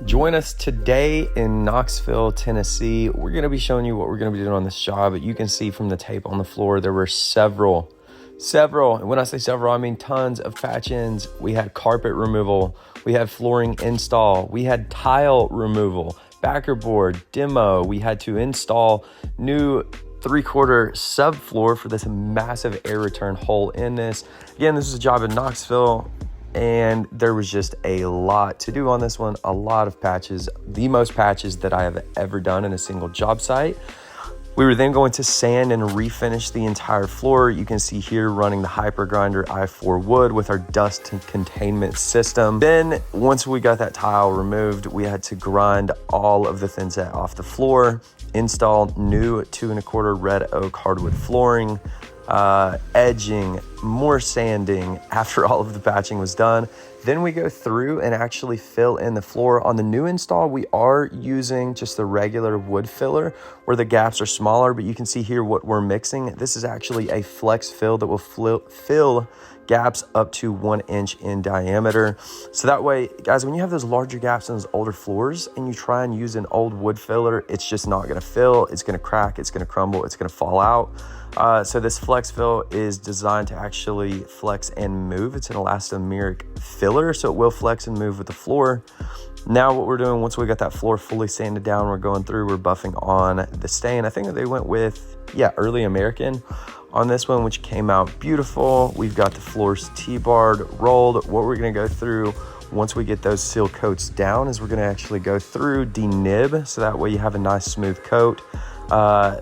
Join us today in Knoxville, Tennessee. We're going to be showing you what we're going to be doing on this job. You can see from the tape on the floor, there were several, and when I say several, I mean tons of patch-ins. We had carpet removal, we had flooring install, we had tile removal, backer board, demo. We had to install new 3/4 subfloor for this massive air return hole in this. Again, this is a job in Knoxville, and there was just a lot to do on this one. A lot of patches, the most patches that I have ever done in a single job site. We were then going to sand and refinish the entire floor. You can see here running the hyper grinder i4 wood with our dust and containment system. Then once we got that tile removed, we had to grind all of the thinset off the floor, install new 2 1/4 red oak hardwood flooring, edging, more sanding after all of the patching was done. Then we go through and actually fill in the floor. On the new install, we are using just the regular wood filler where the gaps are smaller, but you can see here what we're mixing. This is actually a flex fill that will fill gaps up to 1 inch in diameter. So that way, guys, when you have those larger gaps in those older floors and you try and use an old wood filler, it's just not gonna fill, it's gonna crack, it's gonna crumble, it's gonna fall out. So this flex fill is designed to actually flex and move. It's an elastomeric filler, so it will flex and move with the floor. Now what we're doing, once we got that floor fully sanded down, we're going through, we're buffing on the stain. I think that they went with, Early American on this one, which came out beautiful. We've got the floors T-barred, rolled. What we're gonna go through once we get those seal coats down is we're gonna actually go through, denib, so that way you have a nice smooth coat.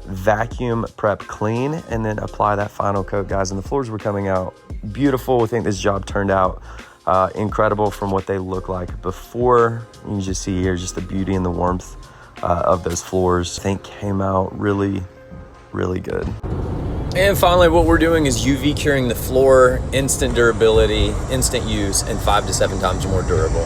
Vacuum prep clean, and then apply that final coat, guys. And the floors were coming out beautiful. I think this job turned out incredible from what they look like before. You can just see here just the beauty and the warmth of those floors. I think came out really, really good. And finally, what we're doing is UV curing the floor, instant durability, instant use, and 5 to 7 times more durable.